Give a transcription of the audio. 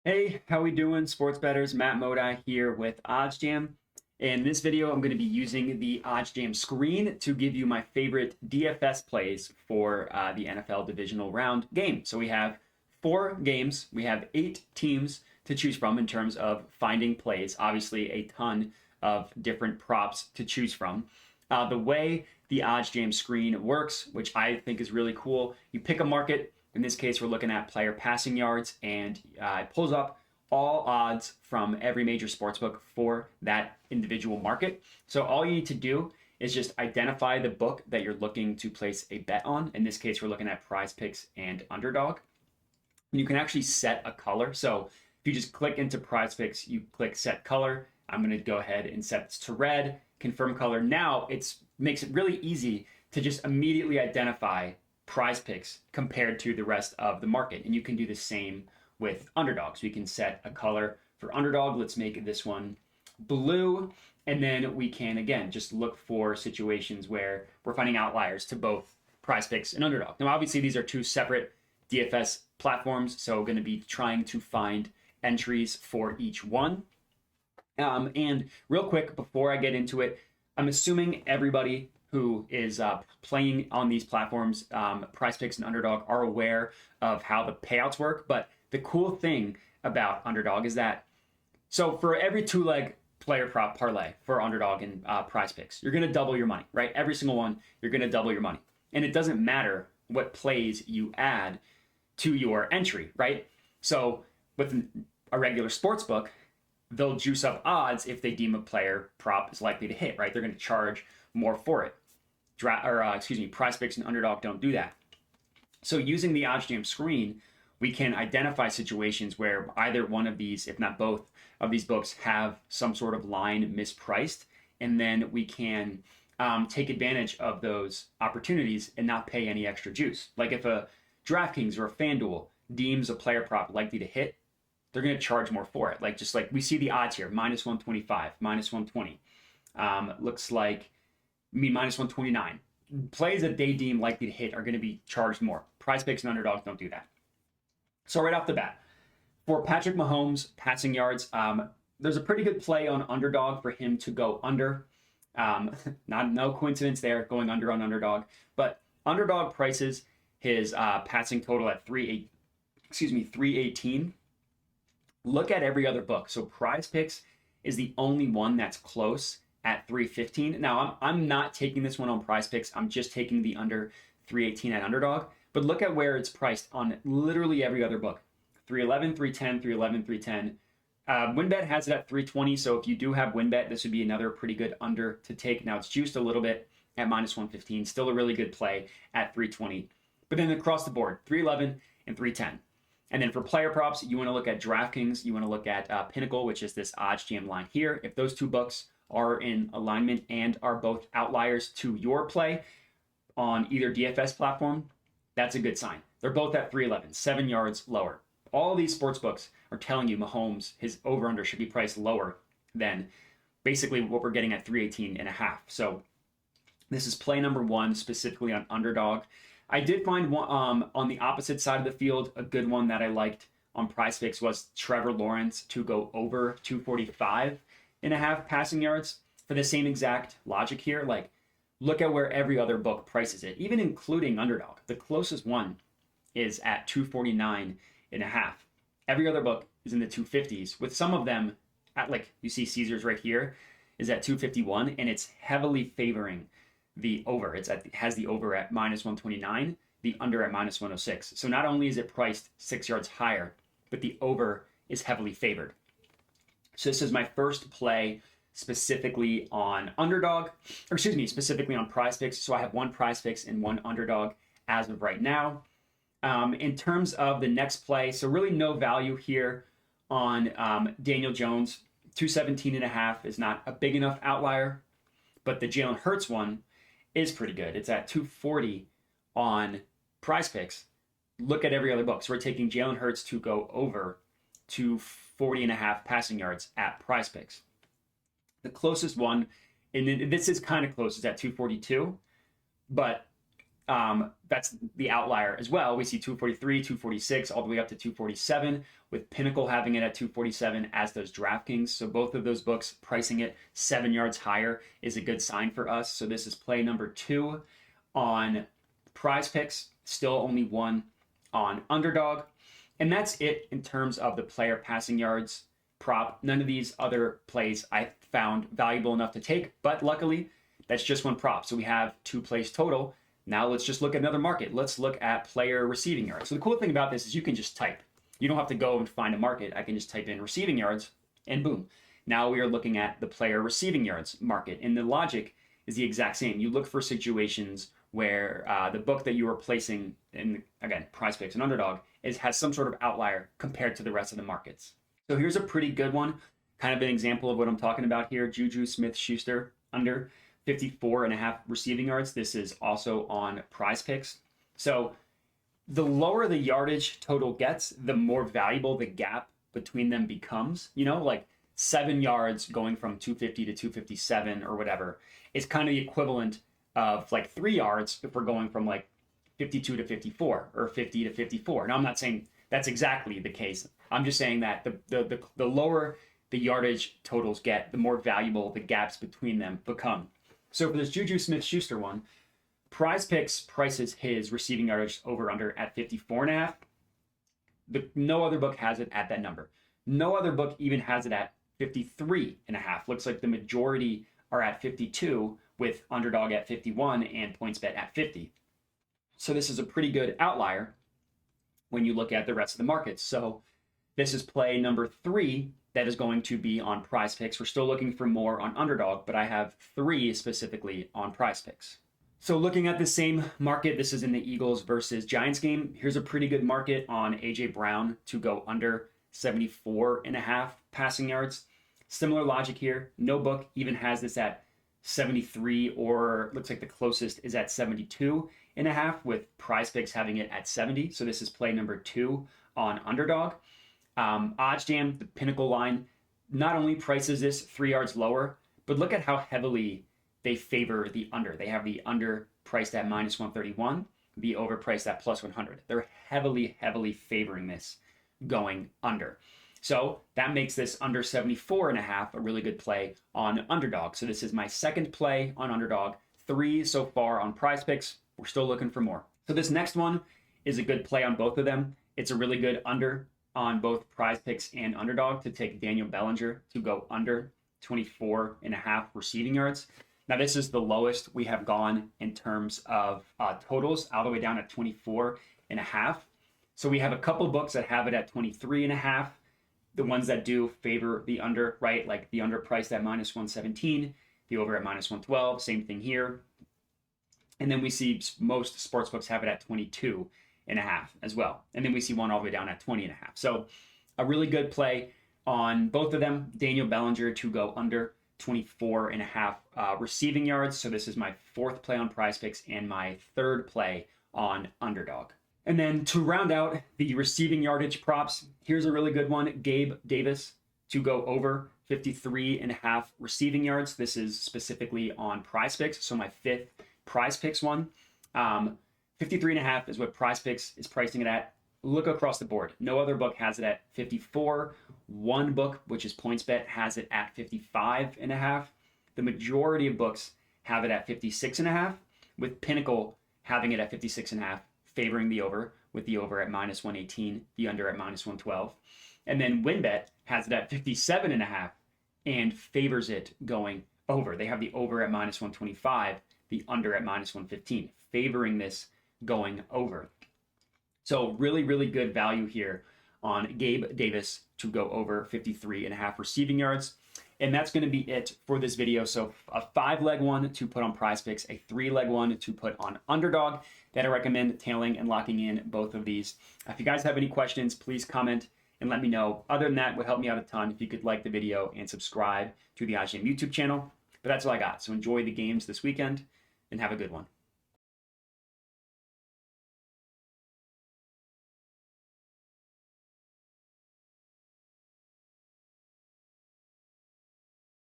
Hey, how we doing, sports bettors? Matt Modi here with OddsJam. In this video, I'm going to be using the OddsJam screen to give you my favorite DFS plays for the NFL Divisional Round game. So we have 4 games. We have 8 teams to choose from in terms of finding plays. Obviously, a ton of different props to choose from. The way the OddsJam screen works, which I think is really cool, you pick a market. In this case, we're looking at player passing yards, and it pulls up all odds from every major sportsbook for that individual market. So all you need to do is just identify the book that you're looking to place a bet on. In this case, we're looking at PrizePicks and Underdog. And you can actually set a color. So if you just click into PrizePicks, you click set color. I'm going to go ahead and set this to red, confirm color. Now it makes it really easy to just immediately identify PrizePicks compared to the rest of the market. And you can do the same with Underdogs. We can set a color for Underdog. Let's make this one blue. And then we can, again, just look for situations where we're finding outliers to both PrizePicks and Underdog. Now, obviously, these are 2 separate DFS platforms, so we're going to be trying to find entries for each one. And real quick, before I get into it, I'm assuming everybody who is playing on these platforms, PrizePicks and Underdog, are aware of how the payouts work. But the cool thing about Underdog is that, so for every 2-leg player prop parlay for Underdog and PrizePicks, you're going to double your money, right? Every single one, you're going to double your money. And it doesn't matter what plays you add to your entry, right? So with a regular sports book, they'll juice up odds if they deem a player prop is likely to hit, right? They're going to charge more for it. PrizePicks and Underdog don't do that. So using the OddsJam screen, we can identify situations where either one of these, if not both of these books, have some sort of line mispriced, and then we can take advantage of those opportunities and not pay any extra juice. Like if a DraftKings or a FanDuel deems a player prop likely to hit, they're going to charge more for it. Like just like we see the odds here, minus 125, minus 120. Looks like minus 129. Plays that they deem likely to hit are going to be charged more. PrizePicks and Underdogs don't do that. So right off the bat, for Patrick Mahomes passing yards, there's a pretty good play on Underdog for him to go under. No coincidence there, going under on Underdog. But Underdog prices his passing total at 318. Look at every other book. So PrizePicks is the only one that's close at 315. Now, I'm not taking this one on PrizePicks. I'm just taking the under 318 at Underdog. But look at where it's priced on literally every other book. 311, 310, 311, 310. WinBet has it at 320. So if you do have WinBet, this would be another pretty good under to take. Now, it's juiced a little bit at minus 115. Still a really good play at 320. But then across the board, 311 and 310. And then for player props, you want to look at DraftKings. You want to look at Pinnacle, which is this OddsJam line here. If those 2 books are in alignment and are both outliers to your play on either DFS platform, that's a good sign. They're both at 311, 7 yards lower. All these sports books are telling you Mahomes, his over-under should be priced lower than basically what we're getting at 318 and a half. So this is play number 1, specifically on Underdog. I did find one on the opposite side of the field. A good one that I liked on PrizePicks was Trevor Lawrence to go over 245 and a half passing yards for the same exact logic here. Like, look at where every other book prices it, even including Underdog. The closest one is at 249 and a half. Every other book is in the 250s, with some of them at, like, you see Caesars right here is at 251, and it's heavily favoring the over. It has the over at minus 129, the under at minus 106. So not only is it priced 6 yards higher, but the over is heavily favored. So this is my first play specifically on Underdog, or excuse me, specifically on PrizePicks. So I have 1 PrizePicks and 1 Underdog as of right now. In terms of the next play, so really no value here on Daniel Jones. 217 and a half is not a big enough outlier, but the Jalen Hurts one is pretty good. It's at 240 on PrizePicks. Look at every other book. So we're taking Jalen Hurts to go over 240 and a half passing yards at PrizePicks. The closest one, and this is kind of close, is at 242, but That's the outlier as well. We see 243, 246, all the way up to 247, with Pinnacle having it at 247, as does DraftKings. So both of those books pricing it 7 yards higher is a good sign for us. So this is play number 2 on PrizePicks, still only 1 on Underdog. And that's it in terms of the player passing yards prop. None of these other plays I found valuable enough to take, but luckily that's just one prop. So we have 2 plays total. Now let's just look at another market. Let's look at player receiving yards. So the cool thing about this is you can just type. You don't have to go and find a market. I can just type in receiving yards and boom. Now we are looking at the player receiving yards market. And the logic is the exact same. You look for situations where the book that you are placing in, again, PrizePicks and Underdog, has some sort of outlier compared to the rest of the markets. So here's a pretty good one, kind of an example of what I'm talking about here. Juju Smith-Schuster under 54.5 receiving yards. This is also on PrizePicks. So the lower the yardage total gets, the more valuable the gap between them becomes. You know, like 7 yards going from 250 to 257 or whatever is kind of the equivalent of like 3 yards if we're going from like 52 to 54 or 50 to 54. Now, I'm not saying that's exactly the case. I'm just saying that the lower the yardage totals get, the more valuable the gaps between them become. So for this Juju Smith-Schuster one, PrizePicks prices his receiving yardage over under at 54.5. No other book has it at that number. No other book even has it at 53.5. Looks like the majority are at 52, with Underdog at 51 and PointsBet at 50. So this is a pretty good outlier when you look at the rest of the markets. So this is play number 3 that is going to be on PrizePicks. We're still looking for more on Underdog, but I have 3 specifically on PrizePicks. So looking at the same market, this is in the Eagles versus Giants game. Here's a pretty good market on A.J. Brown to go under 74.5 passing yards. Similar logic here. No book even has this at 73, or looks like the closest is at 72.5, with PrizePicks having it at 70. So this is play number 2 on Underdog. OddsJam, the Pinnacle line, not only prices this 3 yards lower, but look at how heavily they favor the under. They have the under priced at minus 131, the over priced at plus 100. They're heavily, heavily favoring this going under. So that makes this under 74.5 a really good play on Underdog. So this is my second play on Underdog, 3 so far on PrizePicks. We're still looking for more. So this next one is a good play on both of them. It's a really good under on both PrizePicks and Underdog to take Daniel Bellinger to go under 24.5 receiving yards. Now this is the lowest we have gone in terms of totals, all the way down at 24.5. So we have a couple books that have it at 23.5. The ones that do favor the under, right? Like the under priced at minus 117, the over at minus 112, same thing here. And then we see most sports books have it at 22.5 as well. And then we see one all the way down at 20.5. So a really good play on both of them. Daniel Bellinger to go under 24.5 receiving yards. So this is my 4th play on PrizePicks and my 3rd play on Underdog. And then to round out the receiving yardage props, here's a really good one. Gabe Davis to go over 53.5 receiving yards. This is specifically on PrizePicks. So my 5th PrizePicks one. 53.5 is what PrizePicks is pricing it at. Look across the board. No other book has it at 54. One book, which is PointsBet, has it at 55.5. The majority of books have it at 56.5, with Pinnacle having it at 56.5, favoring the over, with the over at minus 118, the under at minus 112. And then WinBet has it at 57.5 and favors it going over. They have the over at minus 125, the under at minus 115, favoring this going over. So really, really good value here on Gabe Davis to go over 53.5 receiving yards. And that's going to be it for this video. So a 5-leg one to put on PrizePicks, a 3-leg one to put on Underdog, that I recommend tailing and locking in both of these. If you guys have any questions, please comment and let me know. Other than that, it would help me out a ton if you could like the video and subscribe to the OddsJam YouTube channel. But that's all I got. So enjoy the games this weekend and have a good one.